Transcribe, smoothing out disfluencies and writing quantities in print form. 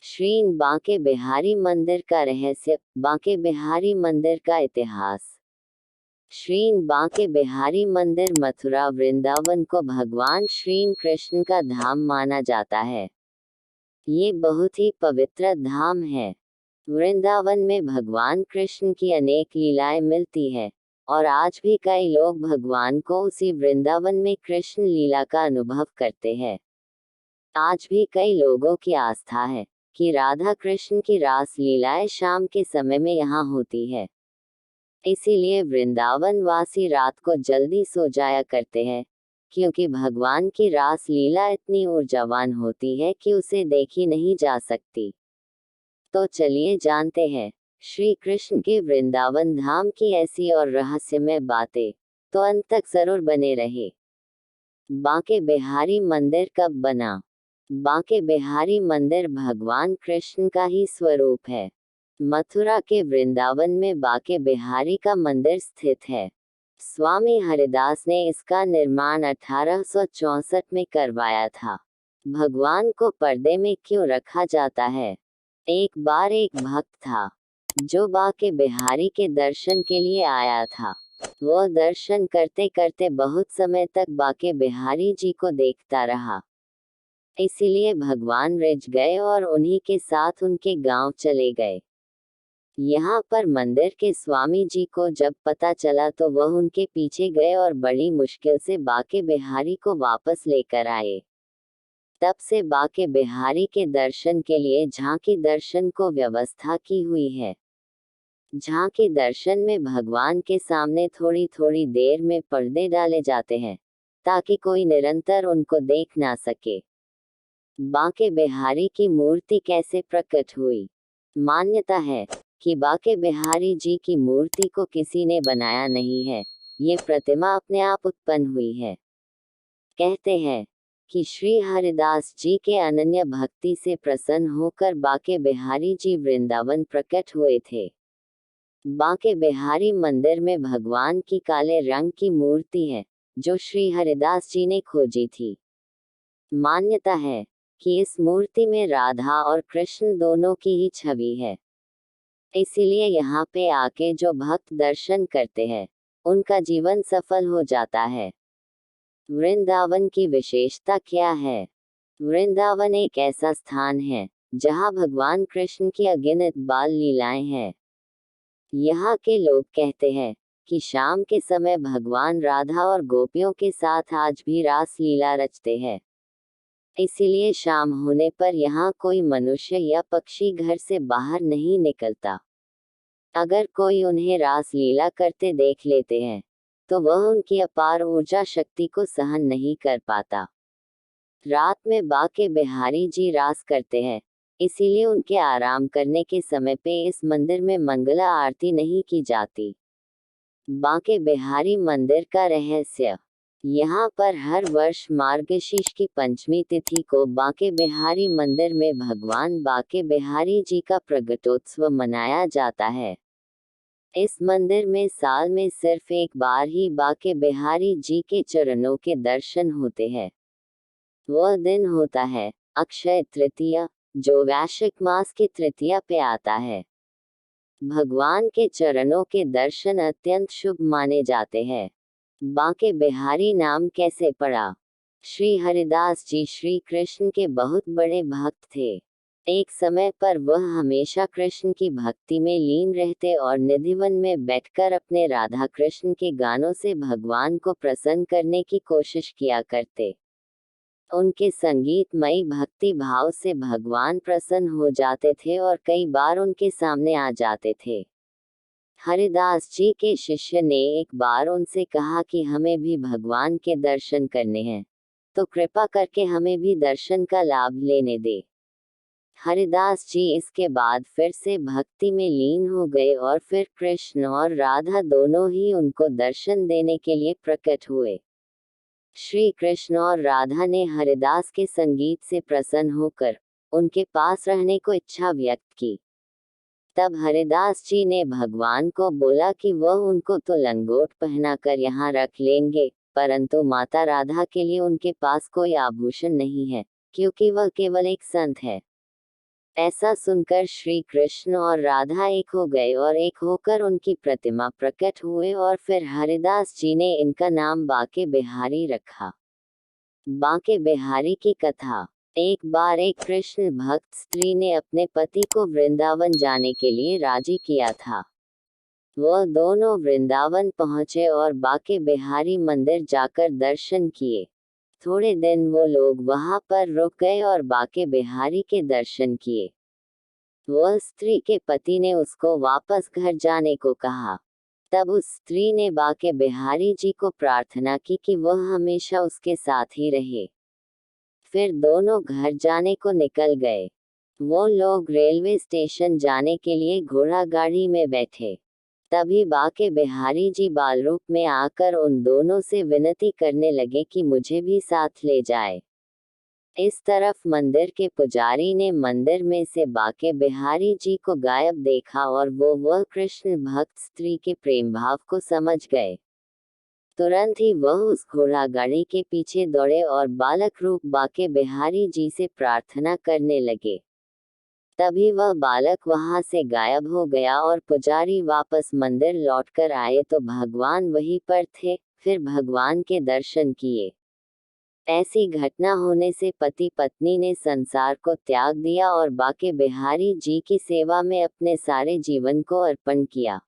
श्री बांके बिहारी मंदिर का रहस्य, बांके बिहारी मंदिर का इतिहास। श्री बांके बिहारी मंदिर मथुरा वृंदावन को भगवान श्री कृष्ण का धाम माना जाता है। ये बहुत ही पवित्र धाम है। वृंदावन में भगवान कृष्ण की अनेक लीलाएं मिलती है और आज भी कई लोग भगवान को उसी वृंदावन में कृष्ण लीला का अनुभव करते हैं। आज भी कई लोगों की आस्था है कि राधा कृष्ण की रास लीलाएं शाम के समय में यहाँ होती है। इसीलिए वृंदावन वासी रात को जल्दी सो जाया करते हैं, क्योंकि भगवान की रास लीला इतनी ऊर्जावान होती है कि उसे देखी नहीं जा सकती। तो चलिए जानते हैं श्री कृष्ण के वृंदावन धाम की ऐसी और रहस्यमय बातें। तो अंत तक जरूर बने रहे। बांके बिहारी मंदिर कब बना? बांके बिहारी मंदिर भगवान कृष्ण का ही स्वरूप है। मथुरा के वृंदावन में बांके बिहारी का मंदिर स्थित है। स्वामी हरिदास ने इसका निर्माण 1864 में करवाया था। भगवान को पर्दे में क्यों रखा जाता है? एक बार एक भक्त था जो बांके बिहारी के दर्शन के लिए आया था। वह दर्शन करते करते बहुत समय तक बांके बिहारी जी को देखता रहा। इसीलिए भगवान रिझ गए और उन्हीं के साथ उनके गांव चले गए। यहाँ पर मंदिर के स्वामी जी को जब पता चला तो वह उनके पीछे गए और बड़ी मुश्किल से बांके बिहारी को वापस लेकर आए। तब से बांके बिहारी के दर्शन के लिए झांकी दर्शन को व्यवस्था की हुई है। झांकी दर्शन में भगवान के सामने थोड़ी थोड़ी देर में पर्दे डाले जाते हैं ताकि कोई निरंतर उनको देख ना सके। बांके बिहारी की मूर्ति कैसे प्रकट हुई? मान्यता है कि बांके बिहारी जी की मूर्ति को किसी ने बनाया नहीं है, ये प्रतिमा अपने आप उत्पन्न हुई है। कहते हैं कि श्री हरिदास जी के अनन्य भक्ति से प्रसन्न होकर बांके बिहारी जी वृंदावन प्रकट हुए थे। बांके बिहारी मंदिर में भगवान की काले रंग की मूर्ति है जो श्री हरिदास जी ने खोजी थी। मान्यता है कि इस मूर्ति में राधा और कृष्ण दोनों की ही छवि है। इसीलिए यहाँ पे आके जो भक्त दर्शन करते हैं उनका जीवन सफल हो जाता है। वृंदावन की विशेषता क्या है? वृंदावन एक ऐसा स्थान है जहाँ भगवान कृष्ण की अगिनत बाल लीलाएं हैं। यहाँ के लोग कहते हैं कि शाम के समय भगवान राधा और गोपियों के साथ आज भी रास लीला रचते हैं। इसीलिए शाम होने पर यहाँ कोई मनुष्य या पक्षी घर से बाहर नहीं निकलता। अगर कोई उन्हें रास लीला करते देख लेते हैं तो वह उनकी अपार ऊर्जा शक्ति को सहन नहीं कर पाता। रात में बांके बिहारी जी रास करते हैं, इसीलिए उनके आराम करने के समय पे इस मंदिर में मंगला आरती नहीं की जाती। बांके बिहारी मंदिर का रहस्य। यहाँ पर हर वर्ष मार्गशीर्ष की पंचमी तिथि को बांके बिहारी मंदिर में भगवान बांके बिहारी जी का प्रगटोत्सव मनाया जाता है। इस मंदिर में साल में सिर्फ एक बार ही बांके बिहारी जी के चरणों के दर्शन होते हैं। वह दिन होता है अक्षय तृतीया, जो वैशाख मास की तृतीया पे आता है। भगवान के चरणों के दर्शन अत्यंत शुभ माने जाते हैं। बांके बिहारी नाम कैसे पड़ा? श्री हरिदास जी श्री कृष्ण के बहुत बड़े भक्त थे। एक समय पर वह हमेशा कृष्ण की भक्ति में लीन रहते और निधिवन में बैठकर अपने राधा कृष्ण के गानों से भगवान को प्रसन्न करने की कोशिश किया करते। उनके संगीतमयी भक्ति भाव से भगवान प्रसन्न हो जाते थे और कई बार उनके सामने आ जाते थे। हरिदास जी के शिष्य ने एक बार उनसे कहा कि हमें भी भगवान के दर्शन करने हैं, तो कृपा करके हमें भी दर्शन का लाभ लेने दे। हरिदास जी इसके बाद फिर से भक्ति में लीन हो गए और फिर कृष्ण और राधा दोनों ही उनको दर्शन देने के लिए प्रकट हुए। श्री कृष्ण और राधा ने हरिदास के संगीत से प्रसन्न होकर उनके पास रहने को इच्छा व्यक्त की। तब हरिदास जी ने भगवान को बोला कि वह उनको तो लंगोट पहनाकर यहाँ रख लेंगे, परंतु माता राधा के लिए उनके पास कोई आभूषण नहीं है, क्योंकि वह केवल एक संत है। ऐसा सुनकर श्री कृष्ण और राधा एक हो गए और एक होकर उनकी प्रतिमा प्रकट हुए और फिर हरिदास जी ने इनका नाम बांके बिहारी रखा। बांके बिहारी की कथा। एक बार एक कृष्ण भक्त स्त्री ने अपने पति को वृंदावन जाने के लिए राजी किया था। वह दोनों वृंदावन पहुंचे और बांके बिहारी मंदिर जाकर दर्शन किए। थोड़े दिन वो लोग वहां पर रुक गए और बांके बिहारी के दर्शन किए। वह स्त्री के पति ने उसको वापस घर जाने को कहा। तब उस स्त्री ने बांके बिहारी जी को प्रार्थना की कि वह हमेशा उसके साथ ही रहे। फिर दोनों घर जाने को निकल गए। वो लोग रेलवे स्टेशन जाने के लिए घोड़ा गाड़ी में बैठे। तभी बांके बिहारी जी बाल रूप में आकर उन दोनों से विनती करने लगे कि मुझे भी साथ ले जाए। इस तरफ मंदिर के पुजारी ने मंदिर में से बांके बिहारी जी को गायब देखा और वह कृष्ण भक्त स्त्री के प्रेम भाव को समझ गए। तुरंत ही वह उस घोड़ा गाड़ी के पीछे दौड़े और बालक रूप बांके बिहारी जी से प्रार्थना करने लगे। तभी वह बालक वहां से गायब हो गया और पुजारी वापस मंदिर लौटकर आए तो भगवान वहीं पर थे। फिर भगवान के दर्शन किए। ऐसी घटना होने से पति पत्नी ने संसार को त्याग दिया और बांके बिहारी जी की सेवा में अपने सारे जीवन को अर्पण किया।